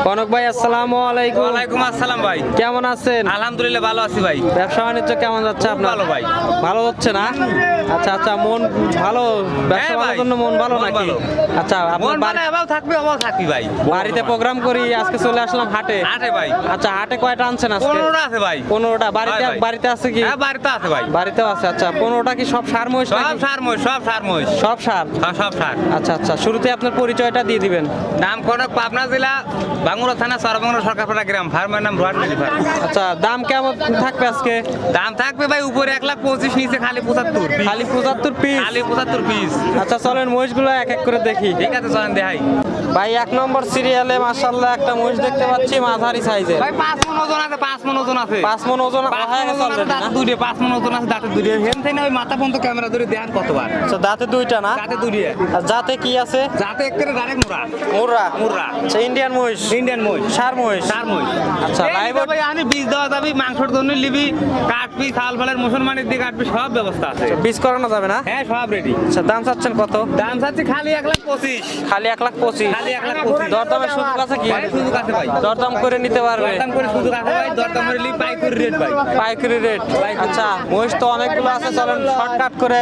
কনক ভাই আসসালামু আলাইকুম। ওয়ালাইকুম আসসালাম ভাই, কেমন আছেন? আলহামদুলিল্লাহ ভালো আছি ভাই। ব্যবসা বাণিজ্য কেমন যাচ্ছে আপনার? ভালো ভাই। ভালো হচ্ছে না? আচ্ছা আচ্ছা, মন ভালো, ব্যবসা হ্যাঁ ভাই, বাণিজ্যের জন্য মন ভালো মন নাকি? ভালো। আচ্ছা, মন আপনার মানে এবার থাকবে, অভাব থাকবি ভাই। বাড়িতে প্রোগ্রাম করি, আজকে চলে আসলাম হাটে। আটে ভাই, আচ্ছা, হাটে কয়টা আনছেন আজকে? 15টা আছে ভাই। 15টা। বাড়িতে হয় ভাই। বাড়িতে আছে কি? হ্যাঁ বাড়িতে আছে ভাই, বাড়িতেও আছে। আচ্ছা, 15টা কি সব সার মহিষ সব নাকি? সার মহিষ, সব সার মহিষ, সব সার। সব সার। আচ্ছা আচ্ছা, শুরুতে আপনার পরিচয়টা দিয়ে দিবেন। নাম কনক, পাবনা জেলা, বাঙ্গুরা থানা, সরবঙ্গ সরকারপাড়া গ্রাম। ফার্মের নাম রোহান মিলি ফার্ম। আচ্ছা, দাম কেমন থাকবে আজকে? দাম থাকবে ভাই উপরে 1,25,000, নিচে খালি 75 খালি 75 পিস? খালি 75 পিস। আচ্ছা, চলেন মহিষগুলো এক এক করে দেখি। ঠিক আছে চলেন দেখাই ভাই, 1 নম্বর সিরিয়ালে মাশাআল্লাহ একটা মহিষ দেখতে পাচ্ছি মাঝারি সাইজের। ভাই। 5 মণ ওজন আছে, 5 মণ ওজন আছে। 5 মণ ওজন 5 হয়ে মণ গেছে ওজন আছে, already না? দাঁতে দুইটা। 5 মণ ওজন আছে, দাঁতে দুইটা। হেন থেকে ওই মাথা পর্যন্ত ক্যামেরা ধরে দেখান কতবার। আচ্ছা, দাঁতে দুইটা না? দাঁতে দুইটা। আর জাতে কি আছে? যাতে একবারে ডাইরেক্ট মুরা। মুর্রা। মুর্রা। আচ্ছা, ইন্ডিয়ান মহিষ? ইন্ডিয়ান মহিষ, সার মহিষ? সার মহিষ। আচ্ছা, এই লাইভ নিতে ভাই আনি বীজ দেওয়া যাবে, মাংসের জন্য নিবি, কাটবি, খাল ফালের মুসলমানের দিয়ে কাটবি, সব ব্যবস্থা আছে। পিস করানো যাবে না? হ্যাঁ সব রেডি। আচ্ছা, দাম চাচ্ছেন কত? দাম চাচ্ছি খালি 1,25,000। খালি 1,25,000? খালি 1,25,000। দরদামের সুযোগ আছে কি? ভাই সুযোগ আছে ভাই, দরদাম করে নিতে পারবে? দরদাম করে সুযোগ আছে ভাই, দরদাম করে নিবি পাইকারি রেট ভাই। পাইকারি রেট? আচ্ছা, মহিষ তো অনেকগুলো আছে, চলেন শর্টকাট করে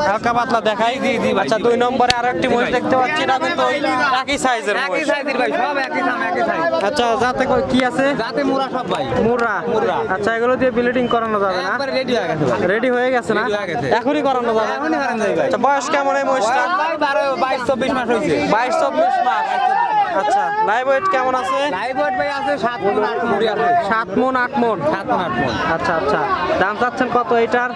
হালকা পাতলা দেখাই। জি, জি ভাই, আচ্ছা, জি 2 ভাই। নম্বরে আরো একটি মহিষ ভাই। দেখতে পাচ্ছি, এটা কিন্তু একই সাইজের একই মহিষ। সাইজের ভাই, সব একই দাম, একই সাইজ। আচ্ছা, যাতে কি আছে? যাতে মুরা সব ভাই, মুর্রা। মুর্রা। আচ্ছা, এগুলো দিয়ে ব্লিডিং করানো যাবে না? একবারে রেডি হয়ে গেছে ভাই। রেডি হয়ে গেছে না? Ready হয়ে গেছে। এখনই করানো যাবে? এখনই হারান যাই ভাই। আচ্ছা, বয়স কেমন এই মহিষটা? ভাই 22-24 মাস হয়েছে। 22-24 মাস। আচ্ছা, লাইভ ওয়েট কেমন আছে? লাইভ ওয়েট ভাই আছে 7 মণ 8 মুড়ি আছে। 7 মণ 8 মণ? 7 মণ 8 মণ। আচ্ছা আচ্ছা, দাম চাচ্ছেন কত এইটার?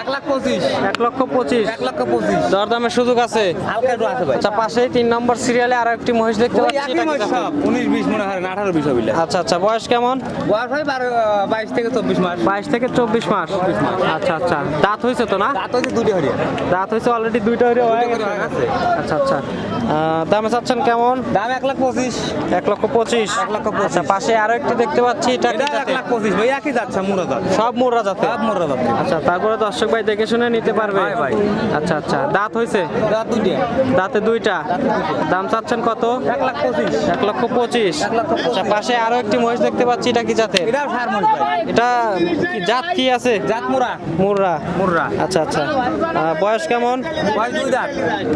1,25,000। 1,25,000? 1,25,000। দরদামের সুযোগ আছে? হালকা একটু আছে ভাই। আচ্ছা, পাশেই 3 নম্বর সিরিয়ালে আরো একটি মহিষ দেখতে ওই পাচ্ছি, একই এটা কি মহিষ জাতের? সব 19-20 মনে হয় না, 18-20 হবে। আচ্ছা আচ্ছা, বয়স কেমন? বয়স ভাই 22-24 মাস। 22 থেকে 24 মাস। আচ্ছা আচ্ছা, দাঁত হয়েছে তো না? দাঁত হচ্ছে দুটো হরিয়া। দাঁত হয়েছে অলরেডি, দুইটা হয়ে দুটো গেছে। করে হয়ে গেছে। আচ্ছা আচ্ছা, দামে চাচ্ছেন কেমন? দাম 1,25,000। 1,25,000? 1,25,000। আচ্ছা, পাশে আরো একটি দেখতে পাচ্ছি, এটা কি এটা জাতের? 1,25,000 ভাই, একই যাচ্ছে মুরা দাঁত। সব মুর্রা জাতের? সব মুরা দাঁত। আচ্ছা, তারপরে দর্শক ভাই দেখে শুনে নিতে পারবে? হয় ভাই। আচ্ছা আচ্ছা, দাঁত হয়েছে? দাঁত দুটো। দাঁতে দুইটা। দাম চাচ্ছেন কত? 1,25,000। 1,25,000? 1,25,000। আচ্ছা, পাশে আরো একটি মহিষ দেখতে পাচ্ছি, এটা কি জাতের? এটাও সার মহিষ ভাই। এটা কি জাত কি আছে? জাত মুরা। মুর্রা। মুরা। আচ্ছা আচ্ছা, বয়স কেমন? বয়স 2 দাঁত।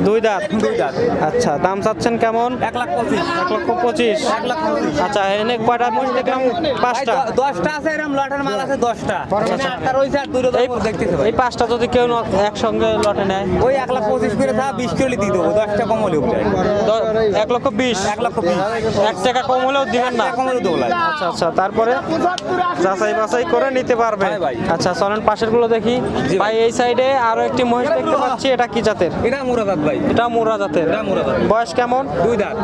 2 দাঁত? 2 দাঁত। আচ্ছা, দাম চাচ্ছেন কেমন? 1,25,000। 1,25,000? 1,25,000। আচ্ছা, এনে কয়টা মহিষ দেখলাম? 5টা? 10টা আছে, এরকম লটের মাল আছে 10টা। এখানে একটা রয়েছে আর দুটো এই দেখতেছে ভাই। এই 5টা যদি কেউ একসঙ্গে লটে নেয়? ওই 1,25,000 করে থা 20 কিলো দিয়ে দেবো, 10টা কম হলেও যায়। 1,20,000? 1,20,000। 1 টাকা কম হলেও দিবেন না? কম হলেও দেবো। আচ্ছা আচ্ছা, তারপরে যাচাই বাছাই করে নিতে পারবে? হ্যাঁ ভাই। আচ্ছা, চলেন পাশের গুলো দেখি। জি ভাই, এই সাইডে আরো একটি মহিষ দেখতে পাচ্ছি, এটা কি জাতের? এটা মুরাদাত ভাই। এটা মুর্রা জাতের? এটা মুরাদাত। বয়স কেমন? 2 দাঁত।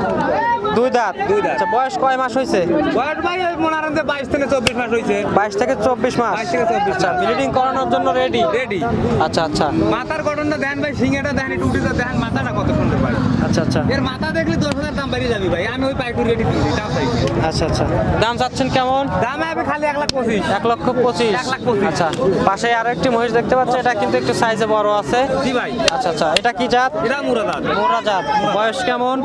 2 দাঁত? 2 দাঁত। আচ্ছা, বয়স কয় মাস হয়েছে? বয়স ভাই ওই মনে হয় যে 22 থেকে 24 মাস হয়েছে। 22 থেকে 24 মাস? 22 থেকে 24 আচ্ছা, ব্লিডিং করানোর জন্য রেডি? রেডি। আচ্ছা আচ্ছা মাথার গঠনটা দেখেন ভাই, সিংহেটা দেখেন, টুটিটা দেখেন, মাথাটা কত সুন্দর ভাই। আচ্ছা আচ্ছা এর মাথা দেখলে 10,000 দাম বাড়িয়ে যাবে ভাই। আমি ওই পাইকারি রেডি দিচ্ছি, তাও চাইছি। আচ্ছা আচ্ছা, দাম চাচ্ছেন কেমন? দাম হবে খালি 1,25,000। 1,25,000? 1,25,000। আচ্ছা, পাশে আরো একটি মহিষ দেখতে পাচ্ছি, এটা কিন্তু একটু সাইজে বড় আছে। জি ভাই। আচ্ছা আচ্ছা, এটা কি জাত? এটা মুরাদাত। মুর্রা জাত? বয়স কেমন?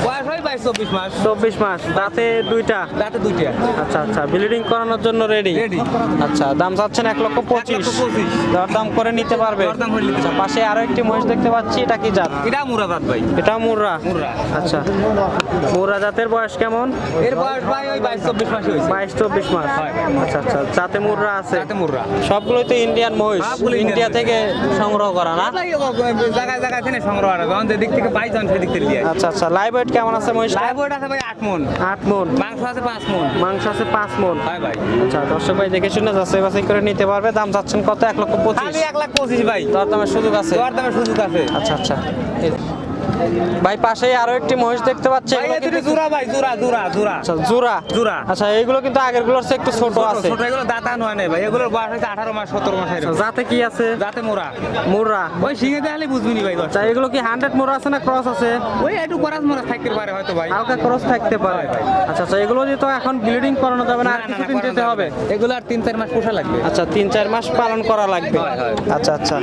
বয়স হয় 22-24 মাস। 24 মাস? দাঁতে দুইটা? দাঁতে 2টা। আচ্ছা আচ্ছা, ব্লিডিং করানোর জন্য রেডি? Ready। আচ্ছা, দাম চাচ্ছেন 1,25,000? 1,25,000। দরদাম করে নিতে পারবে? দরদাম করে নিতে আচ্ছা, পাশে আরো একটি মহিষ দেখতে পাচ্ছি, এটা কি জাত? এটা মুরাদাত ভাই। এটা মুর্রা? মুর্রা। আচ্ছা, মুর্রা জাতের? বয়স কেমন? এর বয়স ভাই ওই 22-24 মাস হয়েছে। 22-24 মাস? হয়। আচ্ছা আচ্ছা, জাতে মুর্রা আছে? দাঁতে মুর্রা। সবগুলোই তো ইন্ডিয়ান মহিষ? সবগুলো Indian ইন্ডিয়া মহিষ। থেকে সংগ্রহ করা না? ভাই জায়গায় জায়গায় থেকে সংগ্রহ হয়, যখন যেদিক থেকে পাই তখন সেদিক থেকে দিয়ে আসি। আচ্ছা আচ্ছা, লাইভ ওয়েট কেমন আছে মহিষ? লাইভ ওয়েট আছে ভাই 8 মণ। 8 মণ? মাংস আছে 5 মণ। মাংস আছে 5 মণ? হয় ভাই। আচ্ছা, দর্শক ভাই দেখে শুনে যাচাই বাছাই করে নিতে পারবে। দাম চাচ্ছেন কত? খালি 1,25,000? 1,25,000 ভাই। দরদামের সুযোগ আছে? দরদামের সুযোগ আছে। আচ্ছা আচ্ছা, ভাই পাশেই আরো একটি মহিষ দেখতে পাচ্ছি, ভাই এগুলো এ দুটো কিন্তু- জোড়া ভাই, জোড়া জোড়া জোড়া। আচ্ছা, জোড়া? জোড়া। আচ্ছা, এইগুলো কিন্তু আগের গুলোর চেয়ে একটু ছোট আছে। ছোট এগুলো দাঁতা নয় নাই ভাই, এগুলোর বয়স হচ্ছে 18 মাস 17 মাস এরকম। যাতে কি আছে? দাঁতে মোরা। মুর্রা? ওই সিংহে দেখলে বুঝবি নি ভাই। আচ্ছা, এগুলো কি 100 মুর্রা আছে না ক্রস আছে? ওই একটু করাস মোরা থাকতে পারে হয়তো ভাই। হালকা ক্রস থাকতে পারে। আচ্ছা আচ্ছা, এগুলো দিয়ে তো এখন ব্লিডিং করানো যাবে না, আর কিছুদিন যেতে হবে? এগুলো আর 3-4 মাস পোষা লাগবে। আচ্ছা, 3-4 মাস পালন করা লাগবে। হয়, হয়। আচ্ছা আচ্ছা,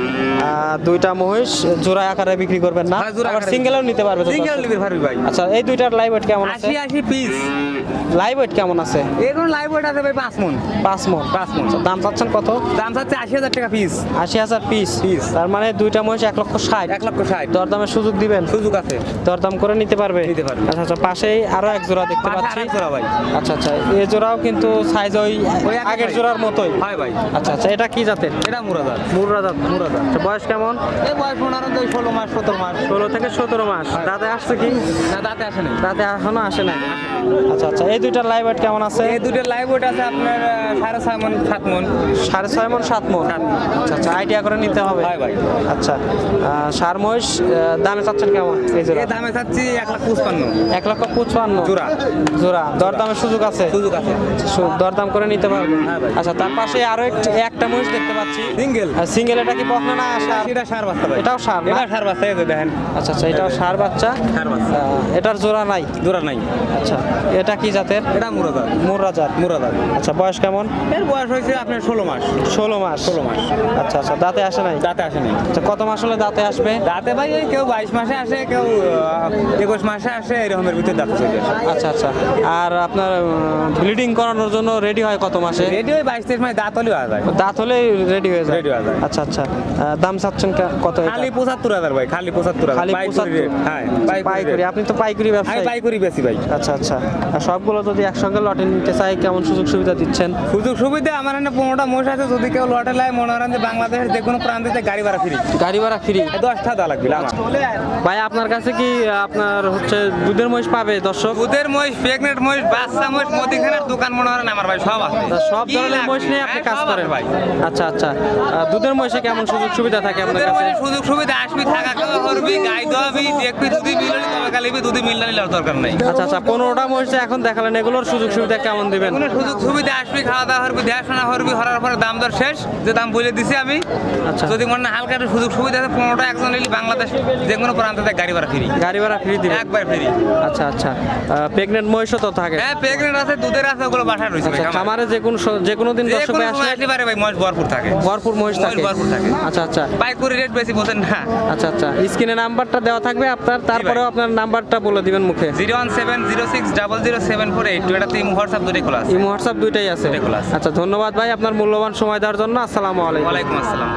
দুইটা মহিষ জোড়া আকারে বিক্রি করবেন না? হ্যাঁ, জোড়া আবার আকারে সিঙ্গেল সিঙ্গেলও নিতে পারবে তো সিঙ্গেল দর্শক? লিবি পারবি ভাই। আচ্ছা এই দুইটার লাইভ ওয়েট কেমন আছে? 80 পিস। লাইভ ওয়েট কেমন আছে? এখন লাইভ ওয়েট আছে ভাই 5 মণ। 5 মণ। 5 মণ। আচ্ছা, দাম চাচ্ছেন কত? দাম চাচ্ছে 80,000 টাকা পিস। 80,000 পিস। তার মানে দুইটা মহিষ 1,60,000। 1,60,000 দরদামের সুযোগ দিবেন? সুযোগ আছে। দরদাম করে নিতে পারবে? নিতে পারবে। আচ্ছা আচ্ছা, পাশেই আরো এক জোড়া দেখতে পাশে পাচ্ছি। আরেক জোড়া ভাই। আচ্ছা আচ্ছা, এই জোড়াও কিন্তু সাইজ ওই ওই একই আগের size। জোড়ার মতোই। হয় ভাই। আচ্ছা আচ্ছা, এটা কি জাতের? এটা মুরাদার। মুরাদাত। মুরাদাত। আচ্ছা, বয়স কেমন? এই বয়স 16 মাস 17 মাস। 16 থেকে 17 মাস। দাঁতে আসছে কি? না দাঁতে আসে নাই। দাঁতে এখনো আসে নাই। আচ্ছা আচ্ছা, এই দুইটার লাইভ ওয়েট কেমন আছে? এই দুটো লাইভ ওয়েট আছে আপনার 6.5 মণ 7 মণ। 6.5 মণ 7 মণ। আচ্ছা আচ্ছা, আইডিয়া করে নিতে হবে। হয় ভাই। আচ্ছা, সার মহিষ দামে চাচ্ছেন কেমন এই জোড়া? এই দামে চাচ্ছি 1,55,000 1,55,000 জোড়া। জোড়া। দরদামের সুযোগ আছে? সুযোগ আছে। দরদাম করে নিতে পারবে। হ্যাঁ ভাই। আচ্ছা, তার পাশে আরো একটা মহিষ দেখতে পাচ্ছি। সিঙ্গেল। সিঙ্গেল, এটা কি বকনা না সার? এটা সার বাচ্চা ভাই। এটাও সার না? এটা সার বাচ্চা, এই যে দেখেন। আচ্ছা আচ্ছা, এটাও সার বাচ্চা। সার বাচ্চা। এটার জোড়া নাই? জোড়া নাই। আচ্ছা, এটা কি জাতের? এটা মুরাদার। মুর্রা জাত। মুরাদার। আচ্ছা, বয়স কেমন? এর বয়স হয়েছে আপনার 16 মাস। 16 মাস। 16 মাস। আচ্ছা আচ্ছা, দাঁতে আসে নাই? দাঁতে আসে নাই। আচ্ছা, কত মাস হলে দাঁতে আসবে? দাঁতে ভাই ওই কেউ 22 মাসে আসে, কেউ 21 মাসে আসে, এরকমের ভিতরে দাঁতে চলে আসে। আচ্ছা আচ্ছা, আর আপনার ব্লিডিং করানোর জন্য রেডি হয় কত মাসে? রেডি ওই 22-23 মাসে দাঁত হলেও আয় যায়। দাঁত হলেই রেডি হয়ে যায়? Ready হয়ে যায়। আচ্ছা আচ্ছা, দাম চাচ্ছেন কত এটা? খালি 75,000 ভাই, খালি 75,000। খালি পাইকারি 75? রেট। হ্যাঁ, পাইকারি? আপনি তো পাইকারি আমি ব্যবসায়ী। পাইকারি বেশি ভাই। আচ্ছা আচ্ছা, আর সবগুলো যদি একসঙ্গে লটে নিতে চাই কেমন সুযোগ সুবিধা দিচ্ছেন? সুযোগ সুবিধা আমার এখানে 15টা মোষ আছে, যদি কেউ লটে লাই মনে করেন যে বাংলাদেশের যে কোনো প্রান্তে গাড়ি ভাড়া ফ্রি। গাড়ি ভাড়া ফ্রি? 10টা দেওয়া লাগবে আমার। ভাই আপনার কাছে কি আপনার হচ্ছে দুধের মহিষ পাবে দর্শক? দুধের মহিষ, প্রেগনেন্ট মহিষ, বাচ্চা মহিষ, মুদিখানার দোকান মনে করেন আমার ভাই সব আছে। তা সব ধরনের মহিষ নিয়ে আপনি কাজ সব করেন আছে ভাই। আচ্ছা আচ্ছা, দুধের মহিষে কেমন সুযোগ সুবিধা থাকে আপনার দুধের কাছে? মহিষের সুযোগ সুবিধা আসবি, থাকা খাওয়া করবি, গাই দোয়াবি, দেখবি দুধি মিলালি তবে খালিবি, দুধি মিলালি লওয়ার দরকার নাই। আচ্ছা আচ্ছা, 15টা মহিষ যে এখন দেখালেন এগুলোর সুযোগ সুবিধা কেমন দিবেন? কোনো সুযোগ সুবিধা আসবি, খাওয়া দাওয়া করবি, দেখাশোনা করবি, হরার পরে দাম দর শেষ, যে দাম বলে দিছি আমি। আচ্ছা, যদি মনে হয় হালকা একটু সুযোগ সুবিধা আছে, 15টা একজন নিলি বাংলাদেশ যে কোনো প্রান্তে গাড়ি ভাড়া ফ্রি। গাড়ি ভাড়া ফ্রি দিবেন? একবার ফ্রি। আচ্ছা আচ্ছা, প্রেগনেন্ট মহিষও তো থাকে? হ্যাঁ, প্রেগনেন্ট আছে, দুধের আছে, ওগুলো বাসায় রয়েছে ভাই আচ্ছা, খামারে। খামারে যে কোনো দিন যে দর্শক কোনো ভাই সময় আসলে আসতে পারে ভাই, মহিষ ভরপুর থাকে। ভরপুর মহিষ থাকে? মহিষ ভরপুর থাকে। আচ্ছা আচ্ছা পাইকারি রেট বেশি বোঝেন না। আচ্ছা আচ্ছা, স্ক্রিনে নাম্বারটা দেওয়া থাকবে আপনার, তারপরেও আপনার নাম্বারটা বলে দিবেন মুখে। 017060078, এটাতে হোয়াটসঅ্যাপ দুটোই খোলা আছে। ইমো হোয়াটসঅ্যাপ দুইটাই আছে? দুটোই খোলা আছে। আচ্ছা, ধন্যবাদ ভাই আপনার মূল্যবান সময় দেওয়ার জন্য। আসসালামু আলাইকুম। ওয়ালাইকুম আসসালাম।